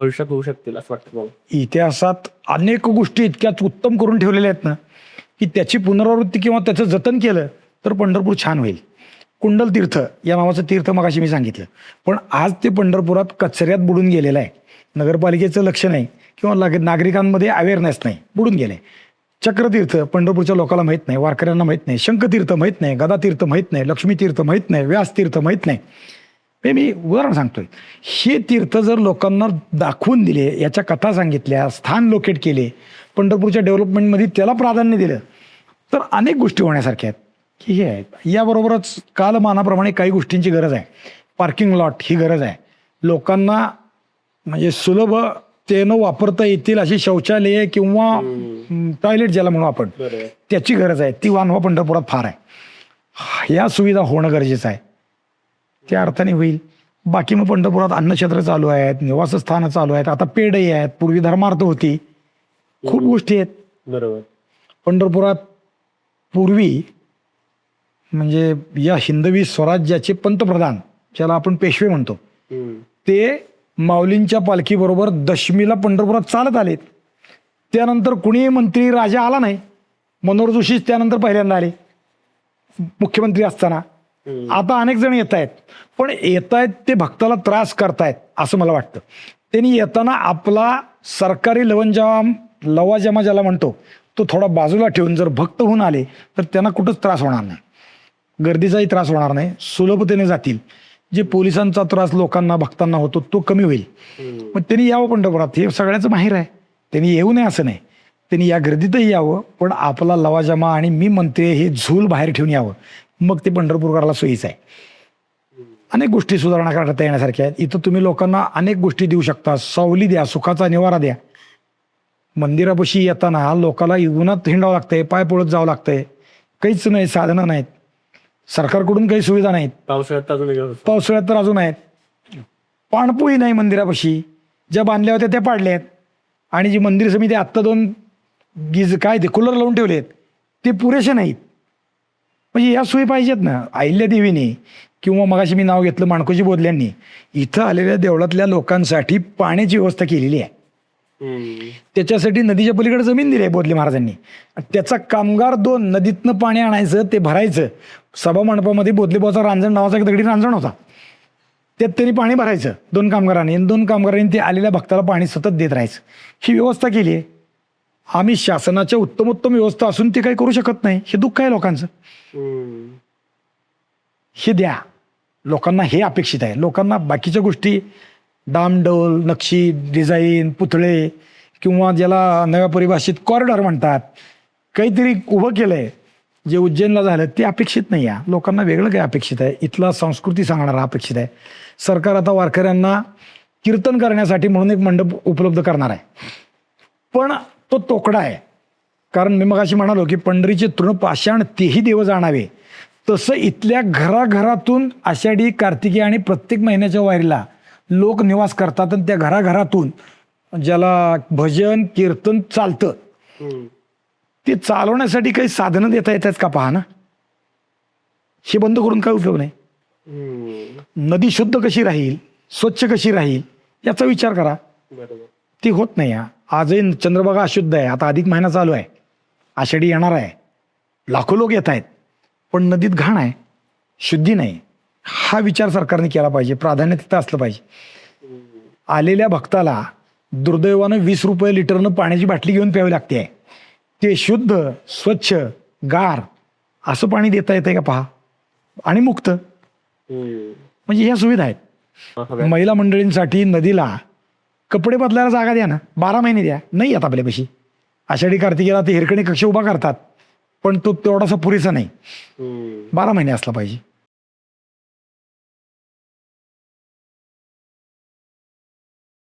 भविष्यात होऊ शकतील असं वाटतं मला. इतिहासात अनेक गोष्टी इतक्याच उत्तम करून ठेवलेल्या आहेत ना की त्याची पुनरावृत्ती किंवा त्याचं जतन केलं तर पंढरपूर छान होईल. कुंडल तीर्थ या नावाचं तीर्थ मगाशी मी सांगितलं, पण आज ते पंढरपुरात कचऱ्यात बुडून गेलेलं आहे. नगरपालिकेचं लक्ष नाही किंवा नागरिकांमध्ये अवेअरनेस नाही, बुडून गेले. चक्रतीर्थ पंढरपूरच्या लोकांना माहीत नाही, वारकऱ्यांना माहीत नाही. शंखतीर्थ माहीत नाही, गदातीर्थ माहीत नाही, लक्ष्मीतीर्थ माहीत नाही, व्यासतीर्थ माहीत नाही. हे मी उदाहरण सांगतोय. हे तीर्थ जर लोकांना दाखवून दिले, याच्या कथा सांगितल्या, स्थान लोकेट केले, पंढरपूरच्या डेव्हलपमेंटमध्ये त्याला प्राधान्य दिलं तर अनेक गोष्टी होण्यासारख्या आहेत की हे आहेत. याबरोबरच कालमानाप्रमाणे काही गोष्टींची गरज आहे. पार्किंग लॉट ही गरज आहे. लोकांना म्हणजे सुलभतेनं वापरता येतील अशी शौचालये किंवा टॉयलेट ज्याला म्हणू आपण, त्याची गरज आहे. ती वानवा पंढरपुरात फार आहे. या सुविधा होणं गरजेचं आहे. त्या अर्थाने होईल. बाकी मग पंढरपुरात अन्नक्षेत्र चालू आहेत, निवासस्थानं चालू आहेत, आता पेढही आहेत, पूर्वी धर्मार्थ होती, खूप गोष्टी आहेत. बरोबर. पंढरपुरात पूर्वी म्हणजे या हिंदवी स्वराज्याचे पंतप्रधान ज्याला आपण पेशवे म्हणतो ते माऊलींच्या पालखीबरोबर दशमीला पंढरपुरात चालत आलेत. त्यानंतर कुणीही मंत्री राजा आला नाही. मनोहर जोशीच त्यानंतर पहिल्यांदा आले मुख्यमंत्री असताना. आता अनेक जण येत आहेत, पण येत आहेत ते भक्ताला त्रास करतायत असं मला वाटतं. त्यांनी येताना आपला सरकारी लवाजमा ज्याला म्हणतो तो थोडा बाजूला ठेवून जर भक्त होऊन आले तर त्यांना कुठंच त्रास होणार नाही, गर्दीचाही त्रास होणार नाही, सुलभतेने जातील. जे पोलिसांचा त्रास लोकांना भक्तांना होतो तो कमी होईल. मग त्यांनी यावं पंढरपुरात, हे सगळ्याचं माहीर आहे. त्यांनी येऊ नये असं नाही, त्यांनी या गर्दीतही यावं, पण आपला लवाजमा आणि मी म्हणते हे झूल बाहेर ठेवून यावं. मग ते पंढरपूरकराला सोयीचं आहे. अनेक गोष्टी सुधारणा करता येण्यासारख्या आहेत. इथं तुम्ही लोकांना अनेक गोष्टी देऊ शकता. सावली द्या, सुखाचा निवारा द्या. मंदिरापाशी येताना लोकांना उन्हात हिंडावं लागतंय, पाय पळत जावं लागतंय, काहीच नाही, साधनं नाहीत, सरकारकडून काही सुविधा नाहीत. पावसाळ्यात तर अजून आहेत. पाणपोई नाही मंदिरापाशी, ज्या बांधल्या होत्या त्या पाडल्यात. आणि जी मंदिर समिती आत्ता 2 काय ते कूलर लावून ठेवलेत ते पुरेसे नाहीत. म्हणजे या सोयी पाहिजेत ना. अहिल्यादेवीने किंवा मगाशी मी नाव घेतलं माणकोजी बोधल्यांनी इथं आलेल्या देवळातल्या लोकांसाठी पाण्याची व्यवस्था केलेली आहे. त्याच्यासाठी नदीच्या पलीकडे जमीन दिली आहे बोधले महाराजांनी. त्याचा कामगार 2 नदीतनं पाणी आणायचं, ते भरायचं. सभा मंडपामध्ये बोधलेबाचा रांजण नावाचा एक दगडी रांजण होता, त्यात त्यांनी पाणी भरायचं 2 कामगारांनी, 2 कामगारांनी ते आलेल्या भक्ताला पाणी सतत देत राहायचं. ही व्यवस्था केली आहे. आम्ही शासनाच्या उत्तमोत्तम व्यवस्था असून ते काही करू शकत नाही. हे दुःख आहे लोकांचं. हे द्या लोकांना, हे अपेक्षित आहे. लोकांना बाकीच्या गोष्टी डामडौल, नक्षी, डिझाईन, पुतळे किंवा ज्याला नव्या परिभाषेत कॉरिडॉर म्हणतात, काहीतरी उभं केलंय जे उज्जैनला झालं ते अपेक्षित नाही आहे. लोकांना वेगळं काय अपेक्षित आहे, इथला संस्कृती सांगणारा अपेक्षित आहे. सरकार आता वारकऱ्यांना कीर्तन करण्यासाठी म्हणून एक मंडप उपलब्ध करणार आहे, पण तो तोकडा आहे. कारण मी मगाशी म्हणालो की पंढरीचे तृण पाषाण तेही देव जाणावे, तसं इथल्या घराघरातून आषाढी, कार्तिकी आणि प्रत्येक महिन्याच्या वारीला लोक निवास करतात. आणि त्या घराघरातून ज्याला भजन कीर्तन चालतं ते चालवण्यासाठी काही साधनं देता येतात का पहा ना. हे बंद करून काय उपयोग नाही. नदी शुद्ध कशी राहील, स्वच्छ कशी राहील याचा विचार करा. ती होत नाही. आजही चंद्रभागा अशुद्ध आहे. आता अधिक महिना चालू आहे, आषाढी येणार आहे, लाखो लोक येत आहेत, पण नदीत घाण आहे, शुद्धी नाही. हा विचार सरकारने केला पाहिजे. प्राधान्य तिथं असलं पाहिजे. आलेल्या भक्ताला दुर्दैवानं 20 रुपये लिटरनं पाण्याची बाटली घेऊन प्यावी लागते. ते शुद्ध, स्वच्छ, गार असं पाणी देता येतंय का पहा. आणि मुक्त. म्हणजे ह्या सुविधा आहेत. महिला मंडळींसाठी नदीला कपडे बदलायला जागा द्या ना, 12 महिने द्या. नाही आता आपल्यापाशी आषाढी कार्तिकीला ते हिरकणी कक्ष उभा करतात, पण तो तेवढासा पुरेसा नाही. 12 महिने असला पाहिजे.